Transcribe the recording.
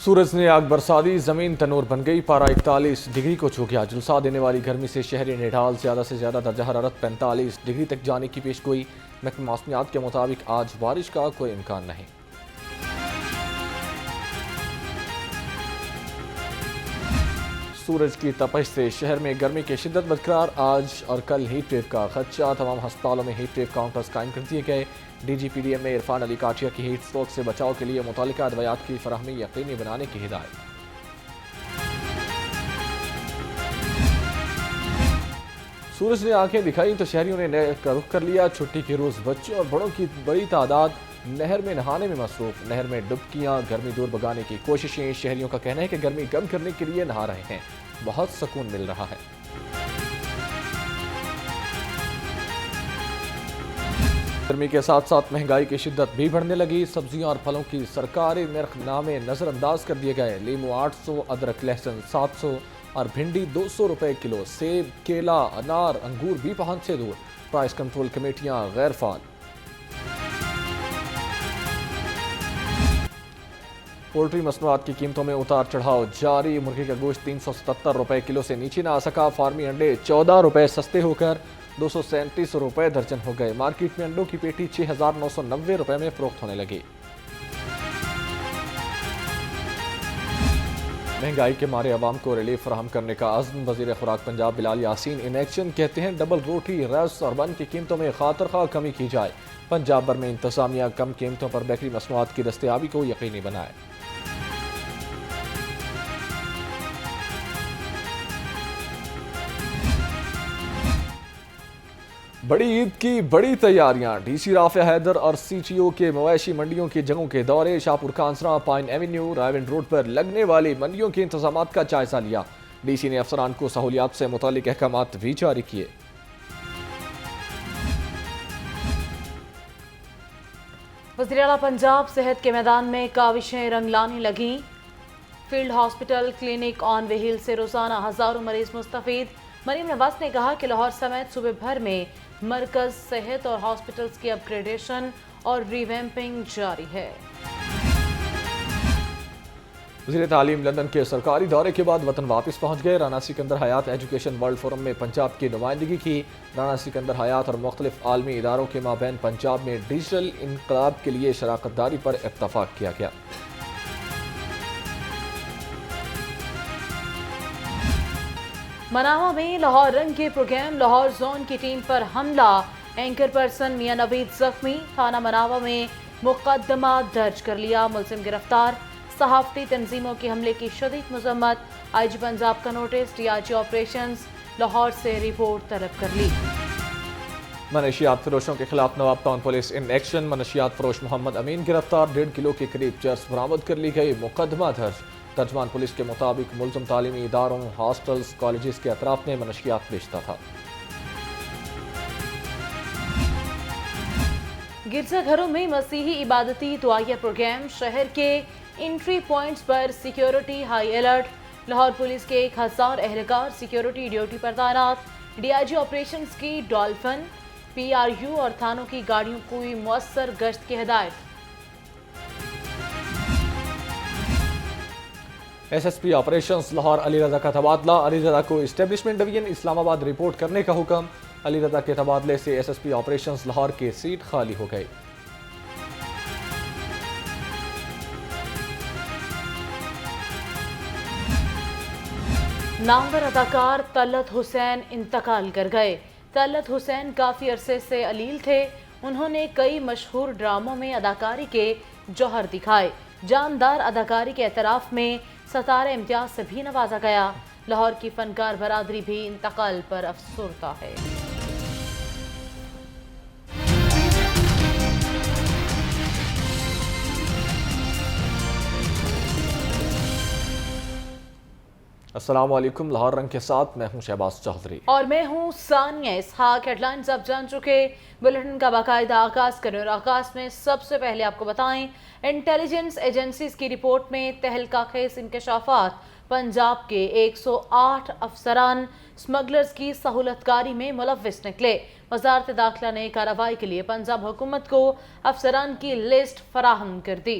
سورج نے آگ برسا دی، زمین تنور بن گئی، پارہ 41 ڈگری کو چھو گیا۔ جھلسا دینے والی گرمی سے شہری نڈھال، زیادہ سے زیادہ درجہ حرارت 45 ڈگری تک جانے کی پیش گوئی۔ محکمہ موسمیات کے مطابق آج بارش کا کوئی امکان نہیں۔ سورج کی تپش سے شہر میں گرمی کی شدت برقرار، آج اور کل ہیٹ ویو کا خدشہ، تمام ہسپتالوں میں ہیٹ ویو کاؤنٹرز قائم کر دیے گئے۔ D G P D M Irfan Ali Katia کی ہیٹ اسٹروک سے بچاؤ کے لیے متعلقہ ادویات کی فراہمی یقینی بنانے کی ہدایت۔ سورج نے آنکھیں دکھائی تو شہریوں نے نہر کا رخ کر لیا۔ چھٹی کے روز بچوں اور بڑوں کی بڑی تعداد نہر میں نہانے میں مصروف، نہر میں ڈبکیاں، گرمی دور بھگانے کی کوششیں۔ شہریوں کا کہنا ہے کہ گرمی کم کرنے کے لیے نہا رہے ہیں، بہت سکون مل رہا ہے۔ گرمی کے ساتھ ساتھ مہنگائی کی شدت بھی بڑھنے لگی۔ سبزیاں اور پھلوں کی سرکاری نرخ نامے نظر انداز کر دیے گئے۔ لیمو 800، ادرک لہسن 700 اور بھنڈی 200 روپے کلو۔ سیب، کیلا، انار، انگور بھی پہنچ سے دور۔ پرائس کنٹرول کمیٹیاں غیر فعال۔ پولٹری مصنوعات کی قیمتوں میں اتار چڑھاؤ جاری۔ مرغی کا گوشت 377 روپے کلو سے نیچے نہ آ سکا۔ فارمی انڈے 14 روپے سستے ہو کر 237 روپے درجن ہو گئے۔ مارکیٹ میں انڈوں کی پیٹی 6990 روپے میں فروخت ہونے لگی۔ مہنگائی کے مارے عوام کو ریلیف فراہم کرنے کا عزم، وزیر خوراک پنجاب بلال یاسین ان ایکشن، کہتے ہیں ڈبل روٹی، رس اور بن کی قیمتوں میں خاطر خواہ کمی کی جائے۔ پنجاب بھر میں انتظامیہ کم قیمتوں پر بیکری مصنوعات کی دستیابی کو یقینی بنائے۔ بڑی عید کی بڑی تیاریاں، ڈی سی رافع حیدر اور سی ٹی او کے مویشی منڈیوں کی جگہوں کے دورے۔ Shahpur Kansra, pine avenue, Raiwind road پر لگنے والی منڈیوں کے انتظامات کا جائزہ لیا۔ ڈی سی نے افسران کو سہولیات سے متعلق احکامات بھی جاری کیے۔ وزیر اعلیٰ پنجاب صحت کے میدان میں کاوشیں رنگ لانے لگیں۔ فیلڈ ہاسپٹل، کلینک آن وہیل سے روزانہ ہزاروں مریض مستفید۔ مریم نواز نے کہا کہ لاہور سمیت صوبے بھر میں مرکز صحت اور ہاسپٹلز کی اپ گریڈیشن اور ریویمپنگ جاری ہے۔ وزیر تعلیم لندن کے سرکاری دورے کے بعد وطن واپس پہنچ گئے۔ رانا سکندر حیات ایجوکیشن ورلڈ فورم میں پنجاب کی نمائندگی کی۔ رانا سکندر حیات اور مختلف عالمی اداروں کے مابین پنجاب میں ڈیجیٹل انقلاب کے لیے شراکت داری پر اتفاق کیا گیا۔ مناوا میں لاہور رنگ کے پروگرام، لاہور زون کی ٹیم پر حملہ، اینکر پرسن میاں نوید زخمی۔ تھانہ مناوا میں مقدمہ درج کر لیا، ملزم گرفتار۔ صحافتی تنظیموں کے حملے کی شدید مذمت، آئی جی پنجاب کا notice, D I G operations Lahore سے رپورٹ طلب کر لی۔ منشیات فروشوں کے خلاف Nawab Town police in action, منشیات فروش محمد امین گرفتار، 1.5 کلو کے قریب چرس برآمد کر لی گئی، مقدمہ درج۔ ترجمان پولیس کے مطابق ملزم تعلیمی اداروں، ہاسٹلز، کالجز کے اطراف میں منشیات بیچتا تھا۔ گرجا گھروں میں مسیحی عبادتی دعائیہ پروگرام، شہر کے انٹری پوائنٹس پر security high alert. Lahore police کے 1000 اہلکار سیکیورٹی ڈیوٹی پر تعینات۔ ڈی آئی جی آپریشنز کی ڈالفن، پی آر یو اور تھانوں کی گاڑیوں کو مؤثر گشت کی ہدایت۔ S S P operations Lahore Ali Raza کا تبادلہ، علی رضا کو اسٹیبلشمنٹ ڈویژن اسلام آباد رپورٹ کرنے کا حکم۔ علی رضا کے تبادلے سے S S P operations Lahore کی سیٹ خالی ہو گئی۔ نامور اداکار طلعت حسین انتقال کر گئے۔ طلعت حسین کافی عرصے سے علیل تھے۔ انہوں نے کئی مشہور ڈراموں میں اداکاری کے جوہر دکھائے۔ جاندار اداکاری کے اعتراف میں ستارہ امتیاز سے بھی نوازا گیا۔ لاہور کی فنکار برادری بھی انتقال پر افسردہ ہے۔ السلام علیکم، لاہور رنگ کے ساتھ میں ہوں شہباز چودھری اور میں ہوں ثانیہ اسحاق۔ ہیڈ لائنز آپ جان چکے، بلیٹن کا باقاعدہ آغاز کریں اور آغاز میں سب سے پہلے آپ کو بتائیں انٹیلیجنس ایجنسیز کی رپورٹ میں تہلکہ خیز انکشافات۔ پنجاب کے 108 افسران سمگلرز کی سہولت کاری میں ملوث نکلے۔ وزارت داخلہ نے کارروائی کے لیے پنجاب حکومت کو افسران کی لسٹ فراہم کر دی۔